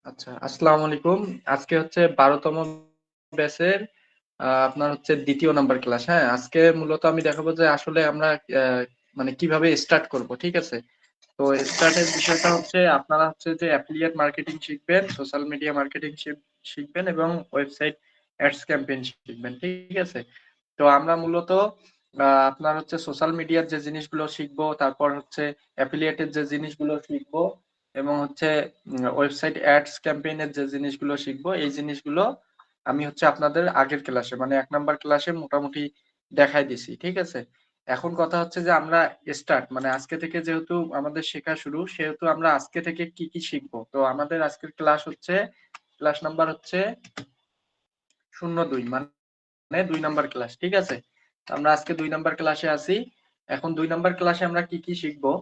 আচ্ছা, আসসালামু আলাইকুম। আজকে হচ্ছে 12তম ব্যাচের আপনার হচ্ছে ২য় নাম্বার ক্লাস। হ্যাঁ, আজকে মূলত আমি দেখাবো যে আসলে আমরা মানে কিভাবে স্টার্ট করব, ঠিক আছে? তো স্টার্টের বিষয়টা হচ্ছে আপনারা হচ্ছে যে অ্যাফিলিয়েট মার্কেটিং শিখবেন, সোশ্যাল মিডিয়া মার্কেটিং শিখবেন এবং ওয়েবসাইট অ্যাডস ক্যাম্পেইন শিখবেন, ঠিক আছে? তো আমরা মূলত আপনার হচ্ছে সোশ্যাল মিডিয়ার যে জিনিসগুলো শিখবো, তারপর হচ্ছে অ্যাফিলিয়েটের যে জিনিসগুলো শিখবো এবং হচ্ছে ওয়েবসাইট অ্যাডস ক্যাম্পেইনের যে জিনিসগুলো শিখবো, এই জিনিসগুলো আমি হচ্ছে আপনাদের আগের ক্লাসে মানে ১ নাম্বার ক্লাসে মোটামুটি দেখাই দিছি, ঠিক আছে? এখন কথা হচ্ছে যে আমরা স্টার্ট মানে আজকে থেকে যেহেতু আমাদের শেখা শুরু, সেহেতু আমরা আজকে থেকে কি, কি শিখবো? তো আমাদের আজকের ক্লাস হচ্ছে ক্লাস নাম্বার হচ্ছে ০২ মানে ২ নাম্বার ক্লাস, ঠিক আছে? আমরা আজকে ২ নাম্বার ক্লাসে আছি। এখন ২ নাম্বার ক্লাসে আমরা কি, কি শিখবো?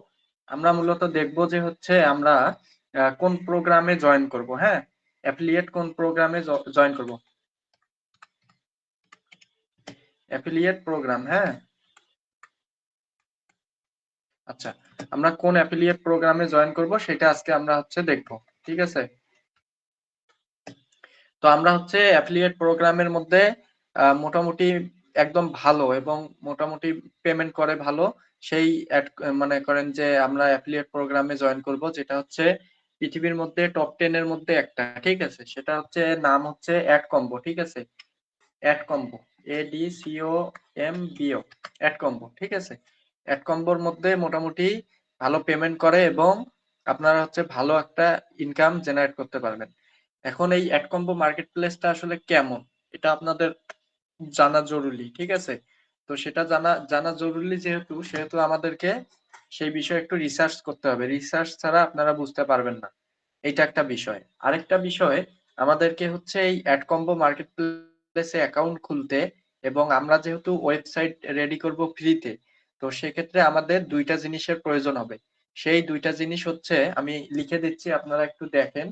আমরা মূলত দেখবো যে হচ্ছে আমরা কোন প্রোগ্রামে জয়েন করব, হ্যাঁ? অ্যাফিলিয়েট কোন প্রোগ্রামে জয়েন করব? অ্যাফিলিয়েট প্রোগ্রাম, হ্যাঁ? আচ্ছা, আমরা কোন অ্যাফিলিয়েট প্রোগ্রামে জয়েন করব সেটা আজকে আমরা হচ্ছে দেখবো, ঠিক আছে? তো আমরা হচ্ছে অ্যাফিলিয়েট প্রোগ্রামের মধ্যে মোটামুটি একদম ভালো এবং মোটামুটি পেমেন্ট করে ভালো সেই মনে করেন যে আমরা অ্যাফিলিয়েট প্রোগ্রামে জয়েন করব, যেটা হচ্ছে পৃথিবীর মধ্যে টপ 10 এর মধ্যে একটা, ঠিক আছে? সেটা হচ্ছে নাম হচ্ছে অ্যাড কম্বো, ঠিক আছে? AdCombo, ADCOMBO, AdCombo, ঠিক আছে? অ্যাড কম্বোর মধ্যে মোটামুটি ভালো পেমেন্ট করে এবং আপনারা হচ্ছে ভালো একটা ইনকাম জেনারেট করতে পারবেন। এখন এই অ্যাড কম্বো মার্কেট প্লেসটা আসলে কেমন, এটা আপনাদের জানা জরুরি, ঠিক আছে? তো সেটা জানা জরুরি সেহেতু আমাদেরকে সেই বিষয়ে একটু রিসার্চ করতে হবে। রিসার্চ ছাড়া আপনারা বুঝতে পারবেন না। এইটা একটা বিষয়। আরেকটা বিষয়, আমাদেরকে হচ্ছে এই অ্যাড কম্বো মার্কেট প্লেসে অ্যাকাউন্ট খুলতে এবং আমরা যেহেতু ওয়েবসাইট রেডি করব ফ্রিতে, তো সেক্ষেত্রে আমাদের ২ টা জিনিসের প্রয়োজন হবে। সেই ২ টা জিনিস হচ্ছে আমি লিখে দিচ্ছি, আপনারা একটু দেখেন।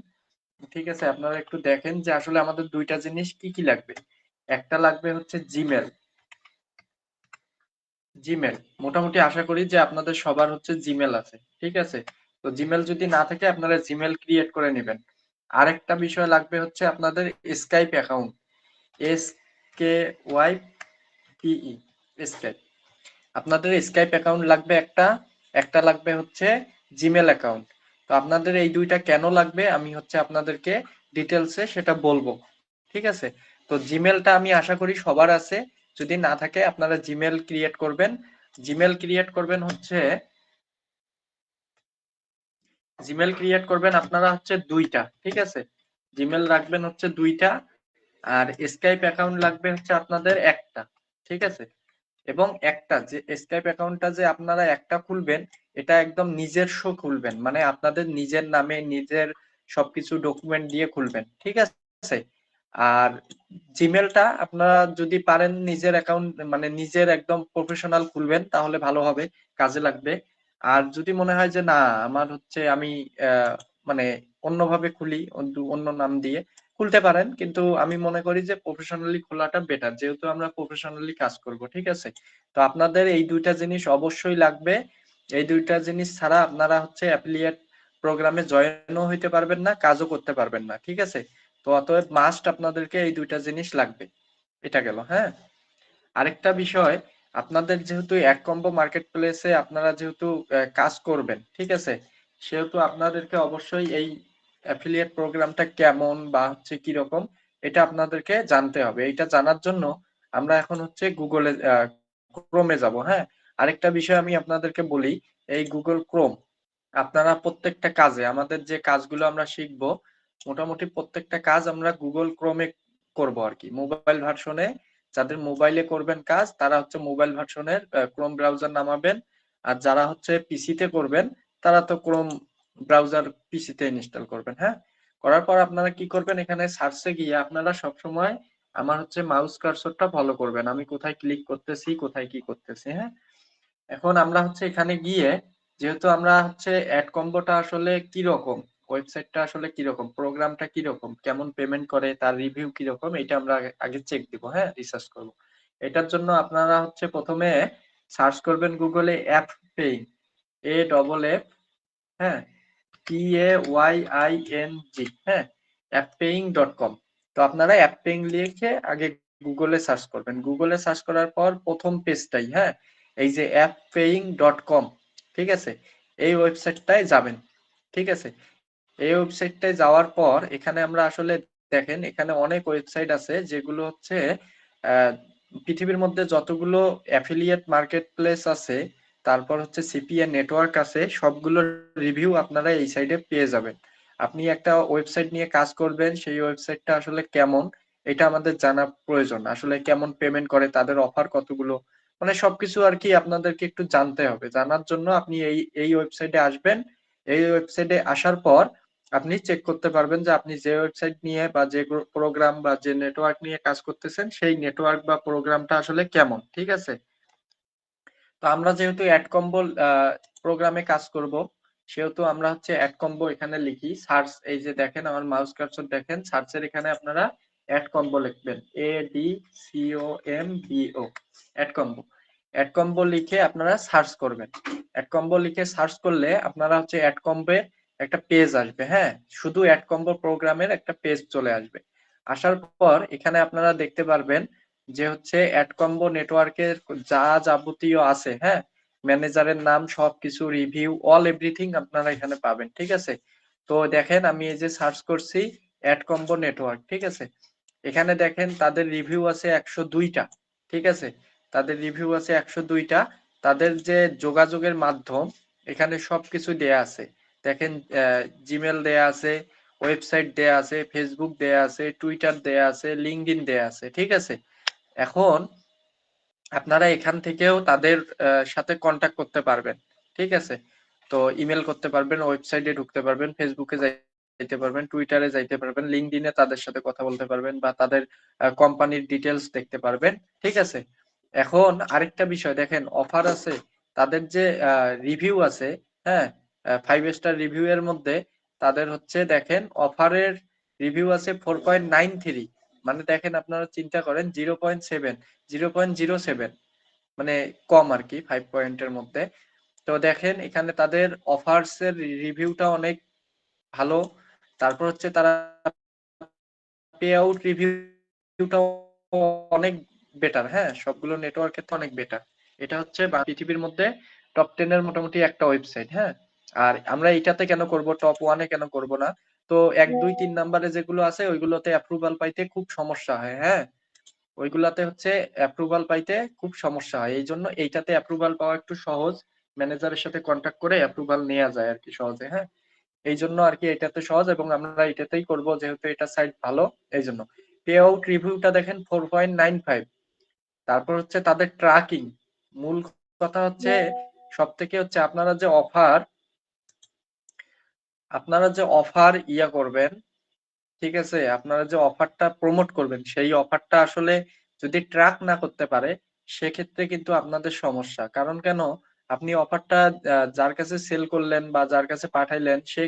ঠিক আছে? আপনারা একটু দেখেন যে আসলে আমাদের ২ টা জিনিস কি, কি লাগবে। একটা লাগবে হচ্ছে জিমেইল। জিমেইল। মোটামুটি আশা করি যে আপনাদের সবার হচ্ছে জিমেইল আছে। ঠিক আছে? তো জিমেইল যদি না থাকে আপনারা জিমেইল ক্রিয়েট করে নিবেন। আরেকটা বিষয় লাগবে হচ্ছে আপনাদের স্কাইপ অ্যাকাউন্ট। SKYPE, Skype. আপনাদের স্কাইপ অ্যাকাউন্ট লাগবে একটা, একটা লাগবে হচ্ছে জিমেইল অ্যাকাউন্ট। তো আপনাদের এই ২ টা কেন লাগবে আমি হচ্ছে আপনাদেরকে ডিটেইলসে সেটা বলবো। ঠিক আছে? তো জিমেইলটা আমি আশা করি সবার আছে। যদি না থাকে আপনারা জিমেইল ক্রিয়েট করবেন। জিমেইল ক্রিয়েট করবেন হচ্ছে আপনারা হচ্ছে ২ টা। ঠিক আছে? জিমেইল রাখবেন হচ্ছে ২ টা আর স্কাইপ অ্যাকাউন্ট লাগবে হচ্ছে আপনাদের একটা। ঠিক আছে? এবং একটা যে স্কাইপ অ্যাকাউন্টটা যে আপনারা একটা খুলবেন, এটা একদম নিজস্ব খুলবেন। মানে আপনাদের নিজের নামে নিজের সবকিছু ডকুমেন্ট দিয়ে খুলবেন। ঠিক আছে? আর জিমেলটা আপনারা যদি পারেন নিজের অ্যাকাউন্ট মানে নিজের একদম প্রফেশনাল খুলবেন তাহলে ভালো হবে, কাজে লাগবে। আর যদি মনে হয় যে না আমার হচ্ছে আমি মানে অন্যভাবে খুলি, অন্য নাম দিয়ে খুলতে পারেন, কিন্তু আমি মনে করি যে প্রফেশনালি খোলাটা বেটার, যেহেতু আমরা প্রফেশনালি কাজ করব। ঠিক আছে? তো আপনাদের এই ২ টা জিনিস অবশ্যই লাগবে। এই ২ টা জিনিস ছাড়া আপনারা হচ্ছে অ্যাফিলিয়েট প্রোগ্রামে জয়েনও হইতে পারবেন না, কাজও করতে পারবেন না। ঠিক আছে? তো অতএব মাস্ট আপনাদেরকে এই ২ টা জিনিস লাগবে। এটা গেল, হ্যাঁ? আরেকটা বিষয়, আপনাদের যেহেতু এক কম্বো মার্কেট প্লেসে আপনারা যেহেতু কাজ করবেন, ঠিক আছে? সেহেতু আপনাদেরকে অবশ্যই এই অ্যাফিলিয়েট প্রোগ্রামটা কেমন বা হচ্ছে কিরকম এটা আপনাদেরকে জানতে হবে। এইটা জানার জন্য আমরা এখন হচ্ছে গুগলে ক্রোমে যাব, হ্যাঁ? আরেকটা বিষয় আমি আপনাদেরকে বলি, এই গুগল ক্রোম আপনারা প্রত্যেকটা কাজে আমাদের যে কাজগুলো আমরা শিখবো, মোটামুটি প্রত্যেকটা কাজ আমরা গুগল ক্রোমে করব আরকি। মোবাইল ভার্সনে যাদের মোবাইলে করবেন কাজ তারা হচ্ছে মোবাইল ভার্সনের ক্রোম ব্রাউজার নামাবেন। আর যারা হচ্ছে পিসিতে করবেন তারা তো ক্রোম ব্রাউজার পিসিতে ইনস্টল করবেন, হ্যাঁ? করার পর আপনারা কি করবেন, এখানে সার্চে গিয়ে আপনারা সবসময় আমার হচ্ছে মাউস কার্সরটা ফলো করবেন। আমি কোথায় ক্লিক করতেছি, কোথায় কি করতেছি, হ্যাঁ? এখন আমরা হচ্ছে এখানে গিয়ে যেহেতু আমরা হচ্ছে অ্যাড কম্বোটা আসলে কিরকম, ওয়েবসাইটটা আসলে কিরকম, প্রোগ্রামটা কিরকম, কেমন পেমেন্ট করে, তার রিভিউ কিরকম, এটা আমরা আগে চেক দিব, হ্যাঁ? রিসার্চ করব। এটার জন্য আপনারা হচ্ছে প্রথমে সার্চ করবেন গুগলে অ্যাপ পেইং, AFF, হ্যাঁ? PAYING, হ্যাঁ? appaying.com। তো আপনারা appaying লিখে আগে গুগলে সার্চ করবেন। গুগলে সার্চ করার পর প্রথম পেজটাই, হ্যাঁ, এই যে appaying.com, ঠিক আছে, এই ওয়েবসাইটটায় যাবেন। ঠিক আছে, এই ওয়েবসাইটটায় যাওয়ার পর এখানে আমরা আসলে দেখেন এখানে অনেক ওয়েবসাইট আছে যেগুলো হচ্ছে পৃথিবীর মধ্যে যতগুলো অ্যাফিলিয়েট মার্কেট প্লেস আছে, তারপর হচ্ছে সিপিএ নেটওয়ার্ক আছে, সবগুলো রিভিউ আপনারা এই সাইডে পেয়ে যাবেন। আপনি একটা ওয়েবসাইট নিয়ে কাজ করবেন, সেই ওয়েবসাইটটা আসলে কেমন এটা আমাদের জানা প্রয়োজন। আসলে কেমন পেমেন্ট করে, তাদের অফার কতগুলো, মানে সবকিছু আর কি আপনাদেরকে একটু জানতে হবে। জানার জন্য আপনি এই ওয়েবসাইটে আসবেন। এই ওয়েবসাইটে আসার পর আপনি চেক করতে পারবেন যে আপনি যে ওয়েবসাইট নিয়ে বা যে প্রোগ্রাম বা যে নেটওয়ার্ক নিয়ে কাজ করতেছেন সেই নেটওয়ার্ক বা প্রোগ্রামটা আসলে কেমন। ঠিক আছে, তো আমরা যেহেতু অ্যাড কম্বো প্রোগ্রামে কাজ করব, সেহেতু আমরা হচ্ছে অ্যাড কম্বো এখানে লিখি। সার্চ, এই যে দেখেন আমার মাউস কার্সর দেখেন, সার্চের এখানে আপনারা অ্যাড কম্বো লিখবেন, ADCOMBO, AdCombo. AdCombo লিখে আপনারা সার্চ করবেন। অ্যাড কম্বো লিখে সার্চ করলে আপনারা হচ্ছে অ্যাড কম্বোর একটা পেজ আসবে, হ্যাঁ, শুধু অ্যাড কম্বো প্রোগ্রামের একটা পেজ চলে আসবে। আসার পর এখানে আপনারা দেখতে পারবেন যে হচ্ছে অ্যাড কম্বো নেটওয়ার্কের যা যাবতীয় আছে, হ্যাঁ, ম্যানেজারের নাম, সবকিছু, রিভিউ, অল এভরিথিং আপনারা এখানে পাবেন। ঠিক আছে, তো দেখেন আমি এই যে সার্চ করছি অ্যাড কম্বো নেটওয়ার্ক, ঠিক আছে, এখানে দেখেন তাদের রিভিউ আছে 102টা। ঠিক আছে, তাদের রিভিউ আছে 102টা। তাদের যে যোগাযোগের মাধ্যম এখানে সবকিছু দেয়া আছে। দেখেন জিমেল দেয়া আছে, ওয়েবসাইট দেয়া আছে, ফেসবুক দেয়া আছে, টুইটার দেয়া আছে, লিঙ্কডইন দেয়া আছে। ঠিক আছে, এখন আপনারা এখান থেকেও তাদের সাথে কন্ট্যাক্ট করতে পারবেন। ঠিক আছে, তো ইমেল করতে পারবেন, ওয়েবসাইটে ঢুকতে পারবেন, ফেসবুকে যাইতে পারবেন, টুইটারে যাইতে পারবেন, লিঙ্কডইনে তাদের সাথে কথা বলতে পারবেন বা তাদের কোম্পানির ডিটেলস দেখতে পারবেন। ঠিক আছে, এখন আরেকটা বিষয় দেখেন, অফার আছে, তাদের যে রিভিউ আছে, হ্যাঁ, 5 স্টার রিভিউ এর মধ্যে তাদের হচ্ছে দেখেন অফারের রিভিউ আছে 4.93, মানে দেখেন আপনারা চিন্তা করেন 0.07, মানে কম আর কি 5 পয়েন্টের মধ্যে। তো দেখেন এখানে তাদের অফার্স এর রিভিউটা অনেক ভালো। তারপর হচ্ছে তারা পে আউট রিভিউটাও অনেক বেটার, হ্যাঁ, সবগুলো নেটওয়ার্কের তো অনেক বেটার। এটা হচ্ছে পৃথিবীর মধ্যে টপ 10 এর মোটামুটি একটা ওয়েবসাইট, হ্যাঁ। আর আমরা এটাতে কেন করব, টপ 1 এ কেন করব না? তো 1, 2, 3 নাম্বারে যেগুলো আছে ওইগুলোতে অ্যাপ্রুভাল পাইতে খুব সমস্যা হয়, হ্যাঁ, ওইগুলাতে হচ্ছে অ্যাপ্রুভাল পাইতে খুব সমস্যা হয়। এই জন্য এইটাতে অ্যাপ্রুভাল পাওয়া একটু সহজ, ম্যানেজারের সাথে কন্ট্যাক্ট করে অ্যাপ্রুভাল নেওয়া যায় আর কি সহজে, হ্যাঁ। এই জন্য আর কি এটাতে সহজ এবং আমরা এটাতেই করব যেহেতু এটা সাইট ভালো। এই জন্য পে আউট রিভিউটা দেখেন 4.95। তারপর হচ্ছে তাদের ট্র্যাকিং, মূল কথা হচ্ছে সব থেকে হচ্ছে আপনারা যে অফার ইয়া করবেন, ঠিক আছে, আপনারা যে অফারটা প্রমোট করবেন সেই অফারটা আসলে যদি ট্র্যাক না করতে পারে সেক্ষেত্রে কিন্তু আপনাদের সমস্যা। কারণ কেন, আপনি অফারটা যার কাছে সেল করলেন বা যার কাছে পাঠাইলেন সে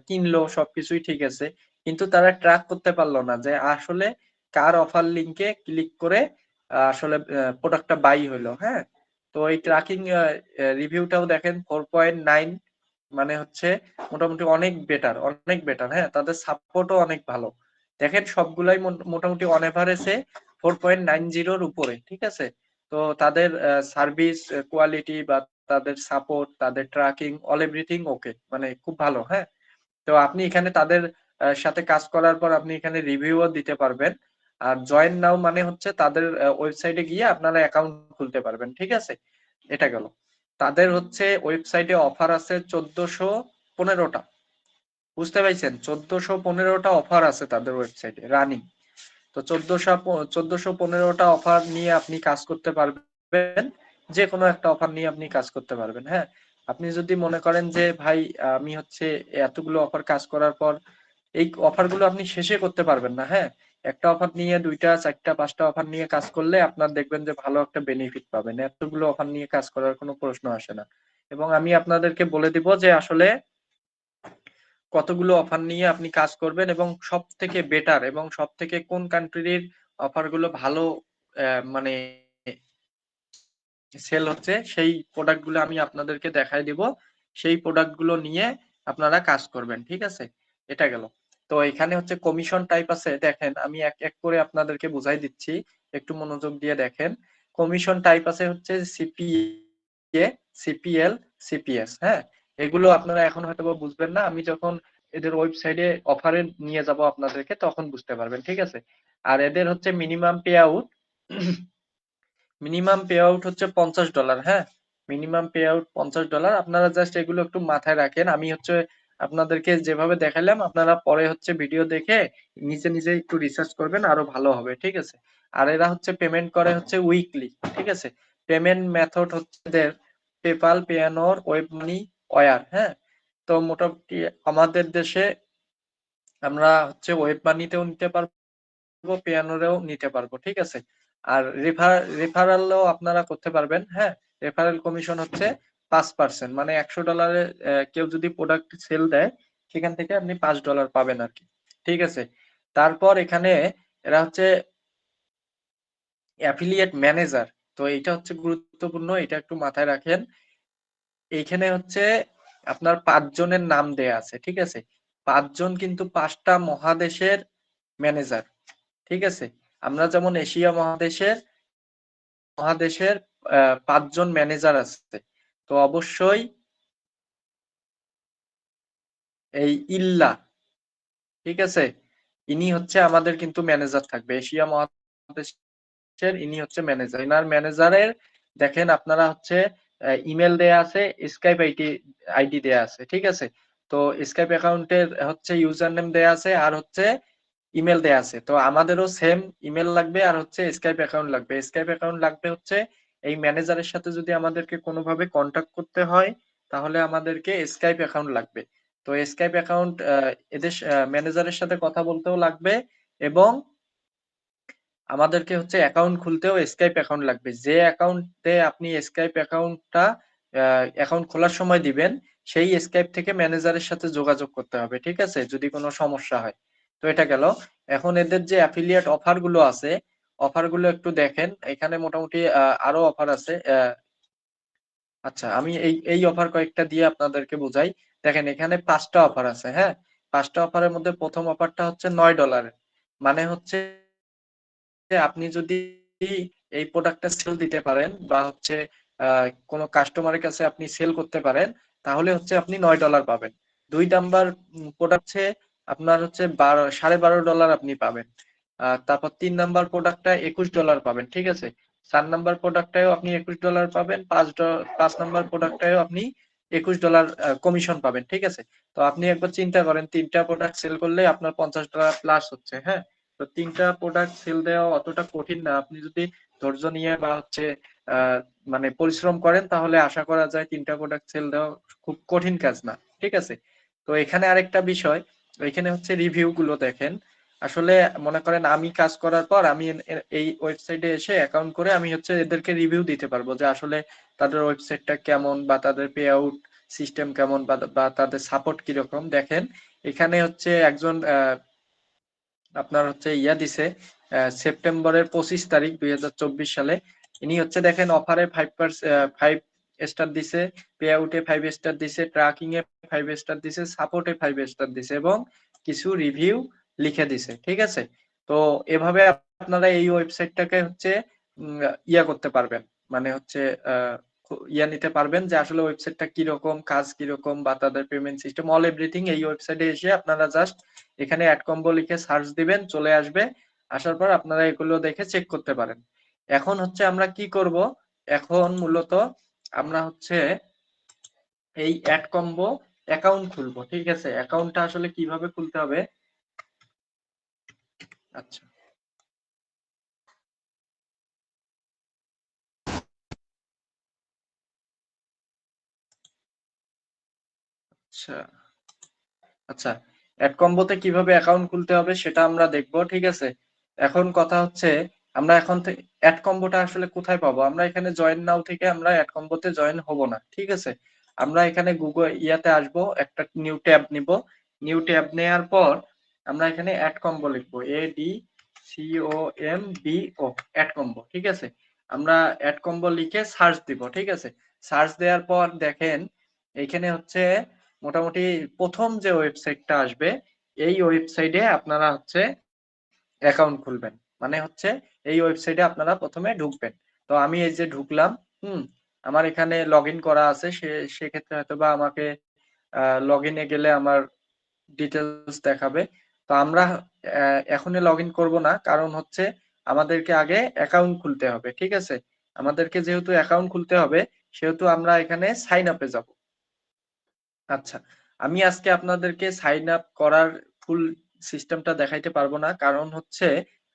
কিনলো, সবকিছুই ঠিক আছে, কিন্তু তারা ট্র্যাক করতে পারলো না যে আসলে কার অফার লিংকে ক্লিক করে আসলে প্রোডাক্টটা বাই হইলো, হ্যাঁ। তো এই ট্র্যাকিং রিভিউটাও দেখেন 4.9, মানে হচ্ছে মোটামুটি অনেক বেটার, অনেক বেটার, হ্যাঁ, তাদের সাপোর্টও অনেক ভালো। দেখেন সবগুলাই মোটামুটি অন এভারেজে 4.90 উপরে। ঠিক আছে, তো তাদের সার্ভিস কোয়ালিটি বা তাদের সাপোর্ট, তাদের ট্র্যাকিং, অল এভরিথিং ওকে, মানে খুব ভালো, হ্যাঁ। তো আপনি এখানে তাদের সাথে কাজ করার পর আপনি এখানে রিভিউও দিতে পারবেন। আর জয়েন নাও মানে হচ্ছে তাদের ওয়েবসাইটে গিয়ে আপনারা অ্যাকাউন্ট খুলতে পারবেন। ঠিক আছে, এটা গেল। তাদের হচ্ছে ওয়েবসাইটে অফার আছে 1415টা, বুঝতে পাইছেন, 1415টা অফার আছে তাদের ওয়েবসাইটে রানিং। তো 1415টা অফার নিয়ে আপনি কাজ করতে পারবেন, যে কোনো একটা অফার নিয়ে আপনি কাজ করতে পারবেন, হ্যাঁ। আপনি যদি মনে করেন যে ভাই আমি হচ্ছে এতগুলো অফার কাজ করার পর এই অফার গুলো আপনি শেষে করতে পারবেন না, হ্যাঁ, একটা অফার নিয়ে 2টা 4টা 5টা অফার নিয়ে কাজ করলে আপনার দেখবেন যে ভালো একটা বেনিফিট পাবেন। এতগুলো অফার নিয়ে কাজ করার কোনো প্রশ্ন আসে না। এবং আমি আপনাদেরকে বলে দিব যে আসলে কতগুলো অফার নিয়ে আপনি কাজ করবেন এবং সব থেকে বেটার এবং সব থেকে কোন কান্ট্রির অফার গুলো ভালো মানে সেল হচ্ছে সেই প্রোডাক্ট গুলো আমি আপনাদেরকে দেখাই দিব। সেই প্রোডাক্ট গুলো নিয়ে আপনারা কাজ করবেন। ঠিক আছে, এটা গেল। তো এখানে হচ্ছে কমিশন টাইপ আছে, দেখেন আমি এক এক করে আপনাদেরকে বুঝাই দিচ্ছি, একটু মনোযোগ দিয়ে দেখেন। কমিশন টাইপ আছে হচ্ছে সিপিএ, সিপিএল, সিপিএস। হ্যাঁ, এগুলো আপনারা এখন হয়তো বুঝবেন না, আমি যখন এদের ওয়েবসাইটে অফারে নিয়ে যাব আপনাদেরকে তখন বুঝতে পারবেন, ঠিক আছে। আর এদের হচ্ছে minimum pay out, minimum pay out হচ্ছে $50। হ্যাঁ, মিনিমাম পে আউট $50। আপনারা জাস্ট এগুলো একটু মাথায় রাখেন। আমি হচ্ছে আপনাদেরকে যেভাবে দেখালাম, আপনারা পরে হচ্ছে ভিডিও দেখে নিজে নিজে একটু রিসার্চ করবেন, আরো ভালো হবে, ঠিক আছে। আর এরা হচ্ছে পেমেন্ট করে হচ্ছে উইকলি, ঠিক আছে। পেমেন্ট মেথড হচ্ছে এদের পেপাল, পেয়ানোর, ওয়েব মানি, ওয়ার। হ্যাঁ, তো মোটামুটি আমাদের দেশে আমরা হচ্ছে ওয়েব মানিতেও নিতে পারবো, পিয়ানোরেও নিতে পারবো, ঠিক আছে। আর রেফারেলও আপনারা করতে পারবেন। হ্যাঁ, রেফারেল কমিশন হচ্ছে 5%, মানে $100 কেউ যদি প্রোডাক্ট সেল দেয় সেখান থেকে আপনি $5 পাবেন আর কি, ঠিক আছে। তারপর এখানে এরা হচ্ছে অ্যাফিলিয়েট ম্যানেজার। তো এটা হচ্ছে গুরুত্বপূর্ণ, এটা একটু মাথায় রাখেন। এইখানে হচ্ছে আপনার 5 জনের নাম দেয়া আছে, ঠিক আছে। 5 জন কিন্তু 5টা মহাদেশের ম্যানেজার, ঠিক আছে। আমরা যেমন এশিয়া মহাদেশের মহাদেশের 5 জন ম্যানেজার আছে। তো অবশ্যই এই ইল্লা, ঠিক আছে, ইনি হচ্ছে আমাদের কিন্তু ম্যানেজার থাকবে এশিয়া মহাদেশের, ইনি হচ্ছে ম্যানেজার। ইনার ম্যানেজারের দেখেন আপনারা হচ্ছে ইমেল দেয়া আছে, স্কাইপ আইডি দেয়া আছে, ঠিক আছে। তো স্কাইপ অ্যাকাউন্টের হচ্ছে ইউজার নেম দেয়া আছে আর হচ্ছে ইমেল দেয়া আছে। তো আমাদেরও সেম ইমেল লাগবে আর হচ্ছে স্কাইপ অ্যাকাউন্ট লাগবে। স্কাইপ অ্যাকাউন্ট লাগবে হচ্ছে এই ম্যানেজারের সাথে যদি আমাদেরকে কোনোভাবে কন্টাক্ট করতে হয় তাহলে আমাদেরকে স্কাইপ অ্যাকাউন্ট লাগবে। তো স্কাইপ অ্যাকাউন্ট এদের ম্যানেজারের সাথে কথা বলতেও লাগবে, এবং আমাদেরকে হচ্ছে অ্যাকাউন্ট খুলতেও স্কাইপ অ্যাকাউন্ট লাগবে। যে অ্যাকাউন্টে আপনি স্কাইপ অ্যাকাউন্টটা অ্যাকাউন্ট খোলার সময় দিবেন, সেই স্কাইপ থেকে ম্যানেজারের সাথে যোগাযোগ করতে হবে, ঠিক আছে, যদি কোনো সমস্যা হয়। তো এটা গেল। এখন এদের যে অ্যাফিলিয়েট অফার গুলো আছে, অফার গুলো একটু দেখেন। এখানে মোটামুটি আরো অফার আছে। আচ্ছা, আমি এই এই অফার কয়েকটা দিয়ে আপনাদেরকে বুঝাই। দেখেন এখানে 5টা অফার আছে। হ্যাঁ, 5টা অফারের মধ্যে প্রথম অফারটা হচ্ছে $9, মানে হচ্ছে আপনি যদি এই প্রোডাক্টটা সেল দিতে পারেন বা হচ্ছে কোনো কাস্টমারের কাছে আপনি সেল করতে পারেন, তাহলে হচ্ছে আপনি $9 পাবেন। 2 নাম্বার প্রোডাক্ট হচ্ছে আপনার হচ্ছে $12.5 আপনি পাবেন। তারপর 3 নাম্বার প্রোডাক্টটা $21 পাবেন, ঠিক আছে। 4 নাম্বার প্রোডাক্টটাও আপনি $21 পাবেন, 5 নাম্বার প্রোডাক্টটাও আপনি $21 কমিশন পাবেন, ঠিক আছে। তো আপনি একবার চিন্তা করেন, 3টা প্রোডাক্ট সেল করলে আপনার $50 প্লাস হচ্ছে। হ্যাঁ, তো 3টা প্রোডাক্ট সেল দেওয়া অতটা কঠিন না, আপনি যদি ধৈর্য নিয়ে বা হচ্ছে মানে পরিশ্রম করেন তাহলে আশা করা যায় 3টা প্রোডাক্ট সেল দেওয়া খুব কঠিন কাজ না, ঠিক আছে। তো এখানে আরেকটা বিষয়, এখানে হচ্ছে রিভিউ গুলো দেখেন। আসলে মনে করেন আমি কাজ করার পর আমি এই ওয়েবসাইটে এসে অ্যাকাউন্ট করে আমি হচ্ছে এদেরকে রিভিউ দিতে পারবো যে আসলে তাদের ওয়েবসাইটটা কেমন বা তাদের পে আউট সিস্টেম কেমন বা তাদের সাপোর্ট কিরকম। দেখেন এখানে হচ্ছে একজন আপনার হচ্ছে ইয়া দিছে সেপ্টেম্বরের 25 তারিখ 2024 সালে। ইনি হচ্ছে দেখেন অফারে 5 স্টার দিছে, পে আউটে 5 স্টার দিছে, ট্র্যাকিং এ 5 স্টার দিছে, সাপোর্টে 5 স্টার দিছে এবং কিছু রিভিউ লিখে দিছে, ঠিক আছে। তো এভাবে আপনারা এই ওয়েবসাইটটাকে হচ্ছে ইয়া করতে পারবেন, মানে হচ্ছে ইয়া নিতে পারবেন যে আসলে ওয়েবসাইটটা কিরকম, কাজ কিরকম বা তাদের পেমেন্ট সিস্টেম অল এভরিথিং এই ওয়েবসাইটে এসে আপনারা জাস্ট এখানে অ্যাড কম্বো লিখে সার্চ দিবেন, চলে আসবে। আসার পর আপনারা এগুলো দেখে চেক করতে পারেন। এখন হচ্ছে আমরা কি করব, এখন মূলত আমরা হচ্ছে এই অ্যাড কম্বো অ্যাকাউন্ট খুলবো, ঠিক আছে। অ্যাকাউন্টটা আসলে কিভাবে খুলতে হবে, আচ্ছা আচ্ছা আচ্ছা অ্যাড কম্বোতে কিভাবে অ্যাকাউন্ট খুলতে হবে সেটা আমরা দেখবো, ঠিক আছে। এখন কথা হচ্ছে আমরা এখন অ্যাড কম্বোটা আসলে কোথায় পাবো, আমরা এখানে জয়েন নাও থেকে আমরা অ্যাড কম্বোতে জয়েন হব না, ঠিক আছে। আমরা এখানে গুগল ইয়াতে আসবো, একটা নিউ ট্যাব নিব। নিউ ট্যাব নেওয়ার পর আমরা এখানে অ্যাড কম্বো লিখবো, ADCOMBO, অ্যাড কম্বো, ঠিক আছে। আমরা অ্যাড কম্বো লিখে সার্চ দিব, ঠিক আছে। সার্চ দেওয়ার পর দেখেন এইখানে হচ্ছে মোটামুটি প্রথম যে ওয়েবসাইটটা আসবে এই ওয়েবসাইটে আপনারা হচ্ছে অ্যাকাউন্ট খুলবেন। মানে হচ্ছে এই ওয়েবসাইটে আপনারা প্রথমে ঢুকবেন। তো আমি এই যে ঢুকলাম, হুম? আমার এখানে লগইন করা আছে। সেক্ষেত্রে হয়তোবা আমাকে লগইনে গেলে আমার ডিটেইলস দেখাবে। তো আমরা এখনই লগইন করব না। কারণ হচ্ছে আমাদেরকে আগে অ্যাকাউন্ট খুলতে হবে। ঠিক আছে? আমাদেরকে যেহেতু অ্যাকাউন্ট খুলতে হবে, সেহেতু আমরা এখানে সাইন আপ এ যাব। আচ্ছা, আমি আজকে আপনাদেরকে সাইন আপ করার ফুল সিস্টেমটা দেখাইতে পারবো না। কারণ হচ্ছে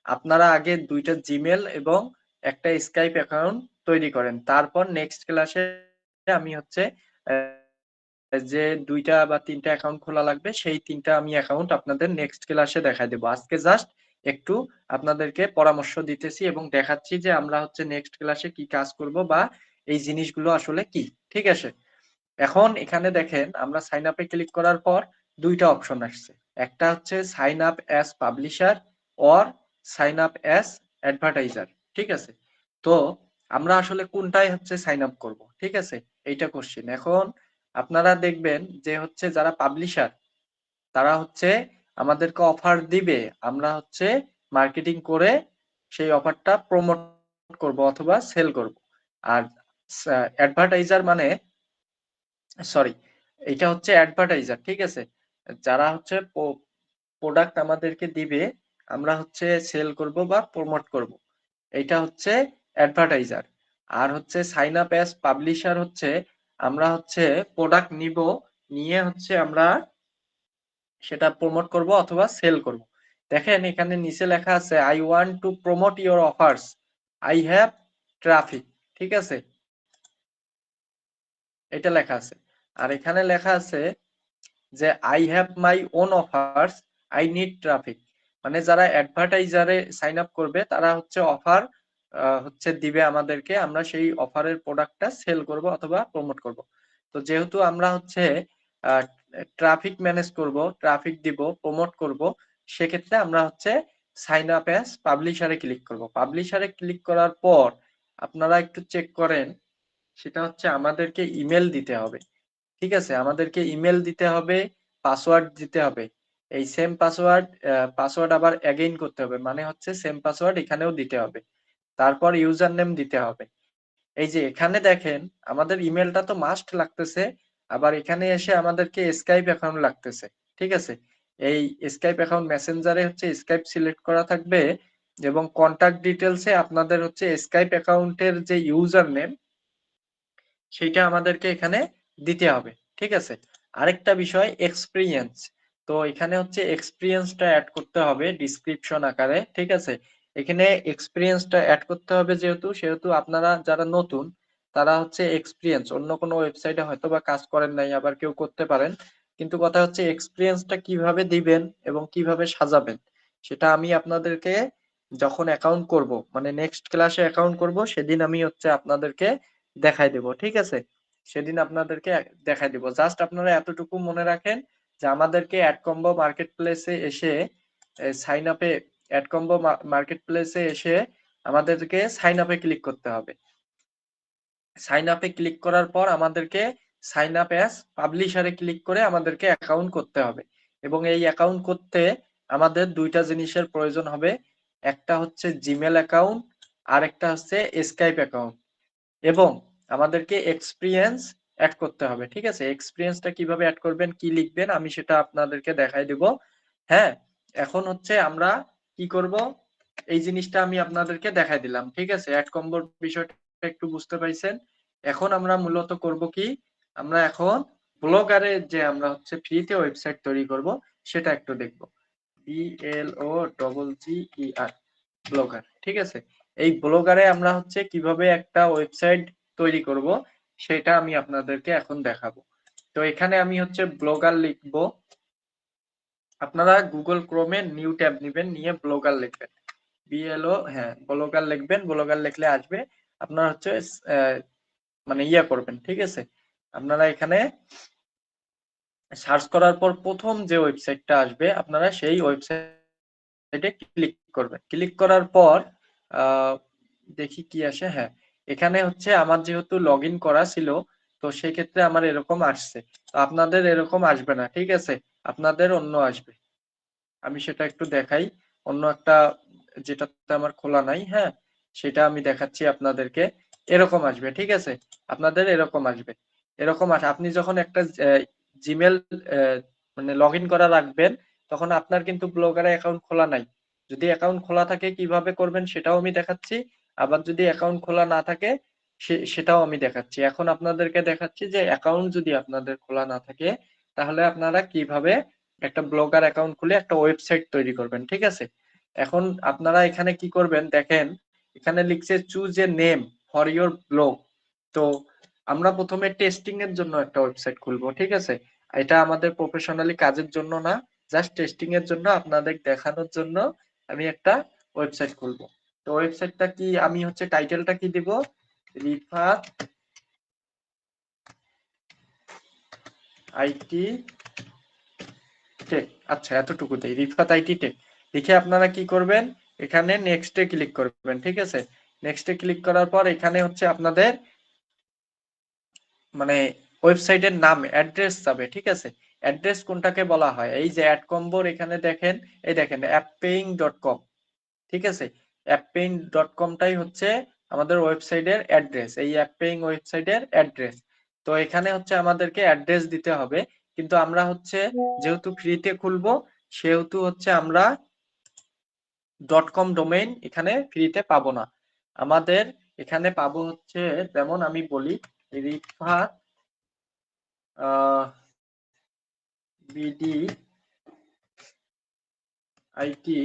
আপনারা আগে ২ টা জিমেইল এবং একটা স্কাইপ অ্যাকাউন্ট তৈরি করেন। তারপর নেক্সট ক্লাসে আমি হচ্ছে যে ২ টা বা ৩ টা অ্যাকাউন্ট খোলা লাগবে, সেই ৩ টা আমি অ্যাকাউন্ট আপনাদের নেক্সট ক্লাসে দেখায় দেব। আজকে জাস্ট একটু আপনাদেরকে পরামর্শ দিতেছি এবং দেখাচ্ছি যে আমরা হচ্ছে নেক্সট ক্লাসে কি কাজ করব বা এই জিনিসগুলো আসলে কি। ঠিক আছে? এখন এখানে দেখেন আমরা সাইন আপ এ ক্লিক করার পর ২ টা অপশন আসছে। একটা হচ্ছে sign up as publisher or sign up as advertiser. ঠিক আছে? তো আমরা আসলে কোনটায় হচ্ছে সাইন আপ করব। ঠিক আছে? এইটা কোশ্চেন। এখন আপনারা দেখবেন যে হচ্ছে যারা পাবলিশার তারা হচ্ছে আমাদেরকে অফার দিবে। আমরা হচ্ছে মার্কেটিং করে সেই অফারটা প্রমোট করব অথবা সেল করব। আর অ্যাডভার্টাইজার মানে সরি, এটা হচ্ছে অ্যাডভার্টাইজার। ঠিক আছে? যারা হচ্ছে প্রোডাক্ট আমাদেরকে দিবে, আমরা হচ্ছে সেল করব বা প্রমোট করব। এইটা হচ্ছে অ্যাডভার্টাইজার। আর হচ্ছে সাইন আপ অ্যাজ পাবলিশার হচ্ছে আমরা হচ্ছে প্রোডাক্ট নিব, নিয়ে হচ্ছে আমরা সেটা প্রমোট করব অথবা সেল করব। দেখেন এখানে নিচে লেখা আছে I want to promote your offers, I have traffic. ঠিক আছে? এটা লেখা আছে। আর এখানে লেখা আছে যে I have my own offers, I need traffic. মানে যারা অ্যাডভার্টাইজারে সাইন আপ করবে তারা হচ্ছে অফার হচ্ছে দিবে আমাদেরকে, আমরা সেই অফারের প্রোডাক্টটা সেল করব অথবা প্রমোট করব। তো যেহেতু আমরা হচ্ছে ট্রাফিক ম্যানেজ করব, ট্রাফিক দিব, প্রমোট করব, সেক্ষেত্রে আমরা হচ্ছে সাইন আপ অ্যাজ পাবলিশারে ক্লিক করব। পাবলিশারে ক্লিক করার পর আপনারা একটু চেক করেন, সেটা হচ্ছে আমাদেরকে ইমেল দিতে হবে। ঠিক আছে? আমাদেরকে ইমেল দিতে হবে, পাসওয়ার্ড দিতে হবে। এই সেম পাসওয়ার্ড পাসওয়ার্ড আবার এগেইন করতে হবে। মানে হচ্ছে সেম পাসওয়ার্ড এখানেও দিতে হবে। তারপর ইউজার নেম দিতে হবে। এই যে এখানে দেখেন আমাদের ইমেলটা তো মাস্ট লাগতেছে, আবার এখানে এসে আমাদেরকে স্কাইপ অ্যাকাউন্ট লাগতেছে। ঠিক আছে? এই স্কাইপ অ্যাকাউন্ট মেসেঞ্জারে হচ্ছে স্কাইপ সিলেক্ট করা থাকবে এবং কন্টাক্ট ডিটেইলস এ আপনাদের হচ্ছে স্কাইপ অ্যাকাউন্টের যে ইউজার নেম সেইটা আমাদেরকে এখানে দিতে হবে। ঠিক আছে? আরেকটা বিষয় এক্সপেরিয়েন্স। তো এখানে হচ্ছে এক্সপেরিয়েন্সটা এড করতে হবে ডেসক্রিপশন আকারে। ঠিক আছে? এখানে এক্সপেরিয়েন্সটা এড করতে হবে সেহেতু আপনারা যারা নতুন তারা হচ্ছে এক্সপেরিয়েন্স অন্য কোনো ওয়েবসাইটে হয়তোবা কাজ করেন নাই, আবার কেউ করতে পারেন। কিন্তু কথা হচ্ছে এক্সপেরিয়েন্সটা কিভাবে দিবেন এবং কিভাবে সাজাবেন সেটা আমি আপনাদেরকে যখন অ্যাকাউন্ট করব, মানে নেক্সট ক্লাসে অ্যাকাউন্ট করব, সেদিন আমি হচ্ছে আপনাদেরকে দেখাই দেব। ঠিক আছে? সেদিন আপনাদেরকে দেখাই দিব। জাস্ট আপনারা এতটুকু মনে রাখেন যে আমাদেরকে অ্যাড কম্বো মার্কেট প্লেসে এসে সাইন আপে অ্যাড কম্বো মার্কেট প্লেসে এসে আমাদেরকে সাইন আপে ক্লিক করতে হবে। সাইন আপে ক্লিক করার পর আমাদেরকে সাইন আপ অ্যাজ পাবলিশারে ক্লিক করে আমাদেরকে অ্যাকাউন্ট করতে হবে। এবং এই অ্যাকাউন্ট করতে আমাদের ২ টা জিনিসের প্রয়োজন হবে। একটা হচ্ছে জিমেইল অ্যাকাউন্ট, আরেকটা হচ্ছে স্কাইপ অ্যাকাউন্ট। এবং আমাদেরকে এক্সপেরিয়েন্স এড করতে হবে। ঠিক আছে? এক্সপেরিয়েন্সটা কিভাবে এড করবেন, কি লিখবেন আমি সেটা আপনাদেরকে দেখাই দেব। হ্যাঁ? এখন হচ্ছে আমরা কি করব, এই জিনিসটা আমি আপনাদেরকে দেখাই দিলাম। ঠিক আছে? এড কম্বোর বিষয়টা একটু বুঝতে পাইছেন। এখন আমরা মূলত করব কি, আমরা এখন ব্লগারে যে আমরা হচ্ছে ফ্রিতে ওয়েবসাইট তৈরি করব সেটা একটু দেখব। BLOGGER blogger. ঠিক আছে? এই ব্লগারে আমরা হচ্ছে কিভাবে একটা ওয়েবসাইট তৈরি করব সেটা আমি আপনাদেরকে এখন দেখাবো। তো এখানে আমি হচ্ছে ব্লগার লিখব। আপনারা গুগল ক্রোমে নিউ ট্যাব নিবেন, নিয়ে ব্লগার লিখবেন। হ্যাঁ, ব্লগার লিখবেন, ব্লগার লিখলে আসবে। আপনারা হচ্ছে মানে ইয়া করবেন। ঠিক আছে? আপনারা এখানে সার্চ করার পর প্রথম যে ওয়েবসাইটটা আসবে আপনারা সেই ওয়েবসাইটে ক্লিক করবেন। ক্লিক করার পর দেখি কি আসে। হ্যাঁ, এখানে হচ্ছে আমার যেহেতু লগইন করা ছিল তো সেক্ষেত্রে আমার এরকম আসছে। তো আপনাদের এরকম আসবে না। ঠিক আছে? আপনাদের অন্য আসবে। আমি সেটা একটু দেখাই, অন্য একটা যেটাতে আমার খোলা নাই, হ্যাঁ সেটা আমি দেখাচ্ছি আপনাদেরকে। এরকম আসবে, ঠিক আছে, আপনাদের এরকম আসবে, এরকম আসে। আপনি যখন একটা জিমেল মানে লগ ইন করা রাখবেন, তখন আপনার কিন্তু ব্লগারে অ্যাকাউন্ট খোলা নাই। যদি অ্যাকাউন্ট খোলা থাকে কিভাবে করবেন সেটাও আমি দেখাচ্ছি, আবার যদি অ্যাকাউন্ট খোলা না থাকে সেটাও আমি দেখাচ্ছি। এখন আপনাদেরকে দেখাচ্ছি যে অ্যাকাউন্ট যদি আপনাদের খোলা না থাকে, তাহলে আপনারা কিভাবে একটা ব্লগার অ্যাকাউন্ট খুলে একটা ওয়েবসাইট তৈরি করবেন, ঠিক আছে। এখন আপনারা এখানে কি করবেন দেখেন, এখানে লিখছে choose a name for your blog. তো আমরা প্রথমে টেস্টিং এর জন্য একটা ওয়েবসাইট খুলবো, ঠিক আছে। এটা আমাদের প্রফেশনালি কাজের জন্য না, জাস্ট টেস্টিং এর জন্য, আপনাদের দেখানোর জন্য আমি একটা ওয়েবসাইট খুলবো। তো ওয়েবসাইটটা কি, আমি হচ্ছে টাইটেলটা কি দিব, রিফাত আইটি টেক। আচ্ছা এতটুকু দেই, রিফাত আইটি টেক লিখে আপনারা কি করবেন, এখানে নেক্সটে ক্লিক করবেন, ঠিক আছে। নেক্সটে ক্লিক করার পর এখানে হচ্ছে আপনাদের মানে ওয়েবসাইটের নাম অ্যাড্রেস যাবে, ঠিক আছে। অ্যাড্রেস কোনটাকে বলা হয়, এই যে অ্যাড কম্বোর এখানে দেখেন, এই দেখেন appaying.com, ঠিক আছে। appaying.com-টাই হচ্ছে আমাদের ওয়েবসাইটের অ্যাড্রেস, এই appaying ওয়েবসাইটের অ্যাড্রেস। তো এখানে হচ্ছে আমাদেরকে অ্যাড্রেস দিতে হবে, কিন্তু আমরা হচ্ছে যেহেতু ফ্রিতে খুলবো, সেহেতু হচ্ছে আমরা .com ডোমেইন এখানে ফ্রিতে পাবো না। আমাদের এখানে পাবো হচ্ছে, যেমন আমি বলি রিফাত বিডি আইটি,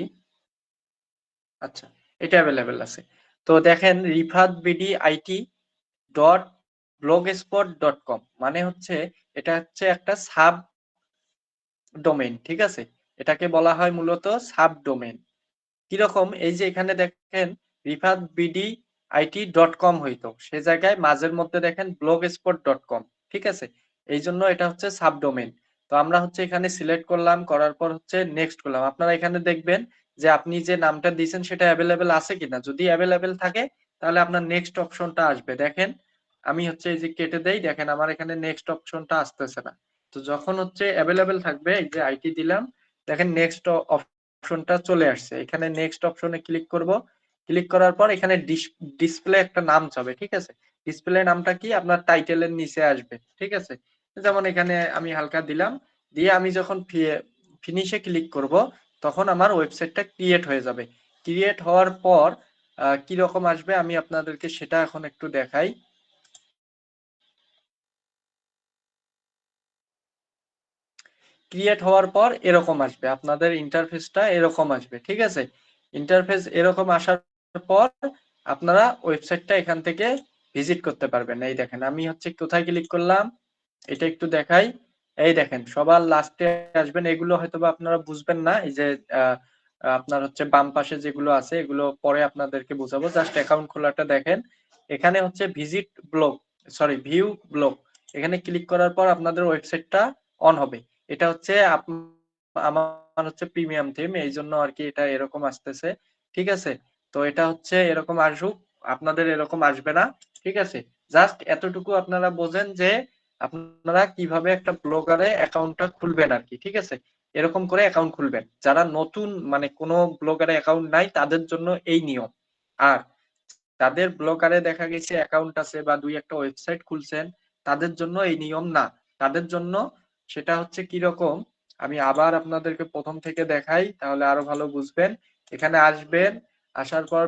আচ্ছা এটা অ্যাভেলেবেল আছে। তো দেখেন Rifat BD IT dot blogspot dot com, মানে হচ্ছে এটা হচ্ছে একটা সাব ডোমেইন, ঠিক আছে। এটাকে বলা হয় মূলত সাব ডোমেইন। কিরকম, এই যে এখানে দেখেন Rifat BD IT dot com হইতো, সে জায়গায় মাঝের মধ্যে দেখেন ব্লগস্পট ডট কম, ঠিক আছে। এই জন্য এটা হচ্ছে সাবডোমেন। তো আমরা হচ্ছে এখানে সিলেক্ট করলাম, করার পর হচ্ছে নেক্সট করলাম। আপনারা এখানে দেখবেন যে আপনি যে নামটা দিয়েছেন সেটা অ্যাভেলেবেল আছে কিনা, যদি অ্যাভেলেবেল থাকে তাহলে আপনার নেক্সট অপশনটা আসবে। দেখেন আমি হচ্ছে এই যে কেটে দেই, দেখেন আমার এখানে নেক্সট অপশনটা আসতেছে না। তো যখন হচ্ছে অ্যাভেলেবেল থাকবে, এই যে আইটি দিলাম, দেখেন নেক্সট অপশনটা চলে আসছে। এখানে নেক্সট অপশনে ক্লিক করব, ক্লিক করার পর এখানে ডিসপ্লে একটা নাম চাবে, ঠিক আছে। ডিসপ্লে নামটা কি, আপনার টাইটেলের নিচে আসবে, ঠিক আছে। যেমন এখানে আমি হালকা দিলাম, দিয়ে আমি যখন ফিনিশে ক্লিক করব, তখন আমার ওয়েবসাইটটা ক্রিয়েট হয়ে যাবে। ক্রিয়েট হওয়ার পর কি রকম আসবে আমি আপনাদেরকে সেটা এখন একটু দেখাই। ক্রিয়েট হওয়ার পর এরকম আসবে, আপনাদের ইন্টারফেসটা এরকম আসবে, ঠিক আছে। ইন্টারফেস এরকম আসার পর আপনারা ওয়েবসাইটটা এখান থেকে ভিজিট করতে পারবেন। এই দেখেন আমি হচ্ছে কোথায় ক্লিক করলাম, এটা একটু দেখাই। এই দেখেন সবার লাস্টে আসবেন, এগুলো হয়তোবা আপনারা বুঝবেন না, এই যে আপনার হচ্ছে বাম পাশে যেগুলো আছে এগুলো পরে আপনাদেরকে বোঝাবো, জাস্ট অ্যাকাউন্ট খোলাটা দেখেন। এখানে হচ্ছে visit blog, sorry view blog, এখানে ক্লিক করার পর আপনাদের ওয়েবসাইটটা অন হবে। এটা হচ্ছে আমার হচ্ছে প্রিমিয়াম থিম, এই জন্য আর কি এটা এরকম আসতেছে, ঠিক আছে। তো এটা হচ্ছে এরকম আসুক, আপনাদের এরকম আসবে না, ঠিক আছে। জাস্ট এতটুকু আপনারা বোঝেন যে আপনারা কিভাবে একটা ব্লগারে অ্যাকাউন্টটা খুলবেন আর কি, ঠিক আছে। এরকম করে অ্যাকাউন্ট খুলবেন, যারা নতুন মানে কোনো ব্লগারে অ্যাকাউন্ট নাই তাদের জন্য এই নিয়ম। আর তাদের ব্লগারে দেখা গেছে অ্যাকাউন্ট আছে বা দুই একটা ওয়েবসাইট খুলছেন, তাদের জন্য এই নিয়ম না। তাদের জন্য সেটা হচ্ছে কি রকম, আমি আবার আপনাদেরকে প্রথম থেকে দেখাই তাহলে আরো ভালো বুঝবেন। এখানে আসবেন, আসার পর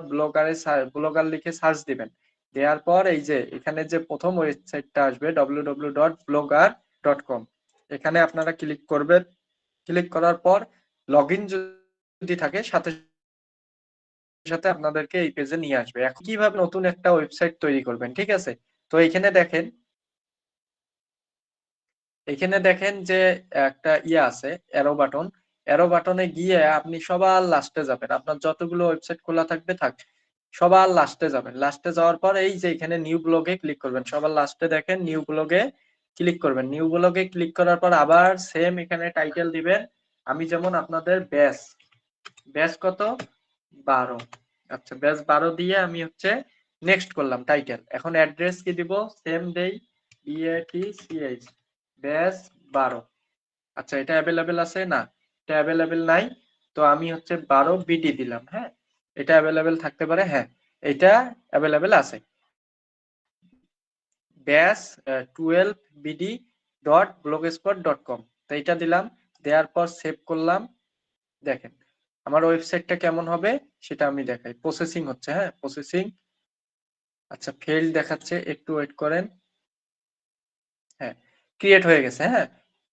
ব্লগার লিখে সার্চ দিবেন, দেওয়ার পর এই যে এখানে যে প্রথম ওয়েবসাইটটা আসবে www.blogger.com, এখানে আপনারা ক্লিক করবেন। ক্লিক করার পর লগইন যদি থাকে, সাথে সাথে আপনাদেরকে এই পেজে নিয়ে আসবে। এখন কিভাবে নতুন একটা ওয়েবসাইট তৈরি করবেন, ঠিক আছে। তো এখানে দেখেন, এখানে দেখেন যে একটা ইয়ে আছে অ্যারো বাটন, অ্যারো বাটনে গিয়ে আপনি সবার লাস্টে যাবেন, আপনার যতগুলো ওয়েবসাইট খোলা থাকবে সবার লাস্টে যাবেন। লাস্টে যাওয়ার পর এই যে এখানে নিউ ব্লগে ক্লিক করবেন, সবার লাস্টে দেখেন নিউ ব্লগে ক্লিক করবেন। নিউ ব্লগে ক্লিক করার পর আবার সেম এখানে টাইটেল দিবেন। আমি যেমন আপনাদের ব্যাচ, ব্যাচ কত 12, আচ্ছা ব্যাচ 12 দিয়ে আমি হচ্ছে নেক্সট করলাম টাইটেল। এখন অ্যাড্রেস কি দিব, সেম দেই, BATCH ব্যাচ 12। আচ্ছা এটা অ্যাভেলেবেল আছে না, এটা অ্যাভেলেবেল নাই। তো আমি হচ্ছে 12 বিডি দিলাম। হ্যাঁ, এটা অ্যাভেলেবেল থাকতে পারে। হ্যাঁ, এটা অ্যাভেলেবেল আছে। ব্যাস 12bd.blogspot.com, তো এটা দিলাম। দেওয়ার পর সেভ করলাম। দেখেন আমার ওয়েবসাইটটা কেমন হবে সেটা আমি দেখাই। প্রসেসিং হচ্ছে, হ্যাঁ প্রসেসিং। আচ্ছা ফেইল দেখাচ্ছে, একটু ওয়েট করেন। হ্যাঁ, ক্রিয়েট হয়ে গেছে। হ্যাঁ,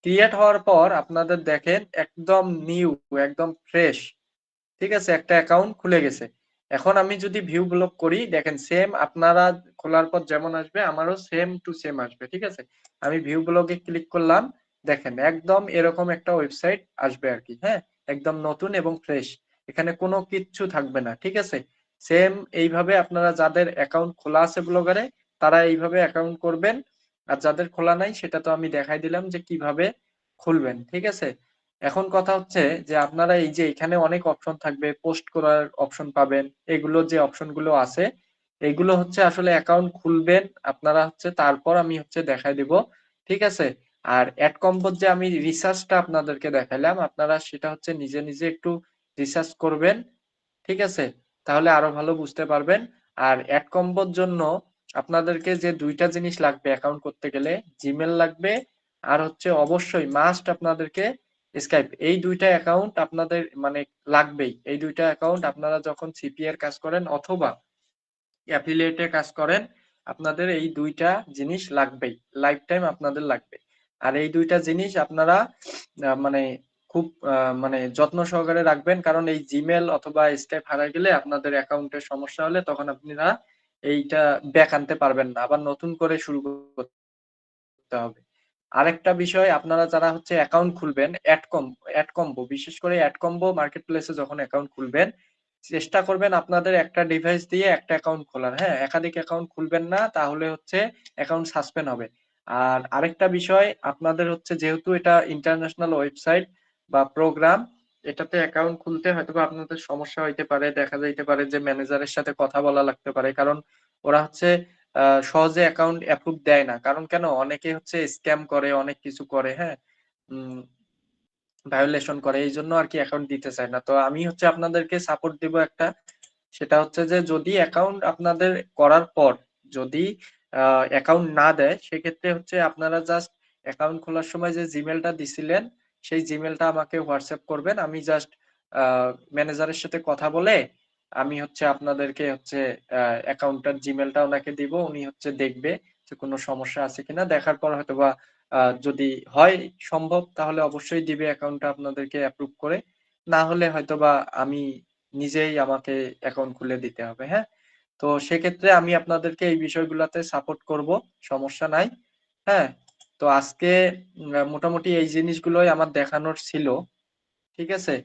ক্রিয়েট হওয়ার পর আপনাদের দেখেন একদম নিউ, একদম ফ্রেশ, ঠিক আছে, একটা অ্যাকাউন্ট খুলে গেছে। এখন আমি যদি ভিউ ব্লগ করি, দেখেন সেম আপনারা খোলার পর যেমন আসবে আমারও সেম টু সেম আসবে, ঠিক আছে। আমি ভিউ ব্লগে ক্লিক করলাম, দেখেন একদম এরকম একটা ওয়েবসাইট আসবে আর কি। হ্যাঁ, একদম নতুন এবং ফ্রেশ, এখানে কোনো কিচ্ছু থাকবে না, ঠিক আছে। সেম এইভাবে আপনারা যাদের অ্যাকাউন্ট খোলা আছে ব্লগারে তারা এইভাবে অ্যাকাউন্ট করবেন। আর যাদের খোলা নাই সেটা তো আমি দেখাই দিলাম যে কিভাবে খুলবেন, ঠিক আছে। এখন কথা হচ্ছে যে আপনারা এই যে এখানে অনেক অপশন থাকবে, পোস্ট করার অপশন পাবেন, এগুলো যে অপশন গুলো আছে এগুলো হচ্ছে আসলে অ্যাকাউন্ট খুলবেন আপনারা হচ্ছে, তারপর আমি হচ্ছে দেখাই দিব, ঠিক আছে। আর অ্যাড কম্বোর যে আমি রিসার্চটা আপনাদেরকে দেখাইলাম, আপনারা সেটা হচ্ছে নিজে নিজে একটু রিসার্চ করবেন, ঠিক আছে, তাহলে আরো ভালো বুঝতে পারবেন। আর অ্যাড কম্বোর জন্য আপনাদেরকে যে দুইটা জিনিস লাগবে অ্যাকাউন্ট করতে গেলে, জিমেল লাগবে আর হচ্ছে অবশ্যই মাস্ট আপনাদেরকে স্কাইপ। এই দুইটা অ্যাকাউন্ট আপনাদের মানে লাগবেই। এই দুইটা অ্যাকাউন্ট আপনারা যখন সিপি এর কাজ করেন অথবা অ্যাফিলিয়েটের কাজ করেন, আপনাদের এই দুইটা জিনিস লাগবেই, লাইফ টাইম আপনাদের লাগবে। আর এই দুইটা জিনিস আপনারা মানে খুব মানে যত্ন সহকারে রাখবেন, কারণ এই জিমেল অথবা স্কাইপ হারাই গেলে আপনাদের অ্যাকাউন্টের সমস্যা হলে তখন আপনারা এইটা ব্যাক আনতে পারবেন না, আবার নতুন করে শুরু করতে হবে। আরেকটা বিষয়, আপনারা যারা হচ্ছে অ্যাকাউন্ট খুলবেন অ্যাড কম্বো, বিশেষ করে অ্যাড কম্বো মার্কেট প্লেসে যখন অ্যাকাউন্ট খুলবেন চেষ্টা করবেন আপনাদের একটা ডিভাইস দিয়ে একটা অ্যাকাউন্ট খোলার। হ্যাঁ, একাধিক অ্যাকাউন্ট খুলবেন না, তাহলে হচ্ছে অ্যাকাউন্ট সাসপেন্ড হবে। আর আরেকটা বিষয়, আপনাদের হচ্ছে যেহেতু এটা ইন্টারন্যাশনাল ওয়েবসাইট বা প্রোগ্রাম, এটাতে অ্যাকাউন্ট খুলতে হয়তোবা আপনাদের সমস্যা হইতে পারে, দেখা যাইতে পারে যে ম্যানেজারের সাথে কথা বলা লাগতে পারে, কারণ ওরা হচ্ছে সহজে অ্যাকাউন্ট অ্যাপ্রুভ দেয় না। কারণ কেন, অনেকে হচ্ছে স্ক্যাম করে, অনেক কিছু করে, হ্যাঁ, ভায়োলেশন করে, এই জন্য আর কি অ্যাকাউন্ট দিতে চায় না। তো আমি হচ্ছে আপনাদেরকে সাপোর্ট দিব একটা, সেটা হচ্ছে যে যদি অ্যাকাউন্ট আপনাদের করার পর যদি অ্যাকাউন্ট না দেয়, সেক্ষেত্রে হচ্ছে আপনারা জাস্ট অ্যাকাউন্ট খোলার সময় যে জিমেলটা দিছিলেন সেই জিমেলটা আমাকে হোয়াটসঅ্যাপ করবেন। আমি জাস্ট ম্যানেজারের সাথে কথা বলে আমি হচ্ছে আপনাদেরকে হচ্ছে অ্যাকাউন্টটার জিমেলটা ওনাকে দিব, উনি হচ্ছে দেখবে যে কোনো সমস্যা আছে কিনা। দেখার পর হয়তোবা যদি হয় সম্ভব তাহলে অবশ্যই দিবে অ্যাকাউন্টটা আপনাদেরকে অ্যাপ্রুভ করে, না হলে হয়তোবা আমি নিজেই আমাকে অ্যাকাউন্ট খুলে দিতে হবে। হ্যাঁ, তো সেক্ষেত্রে আমি আপনাদেরকে এই বিষয়গুলাতে সাপোর্ট করব, সমস্যা নাই। হ্যাঁ, তো আজকে মোটামুটি এই জিনিসগুলোই আমার দেখানোর ছিল, ঠিক আছে।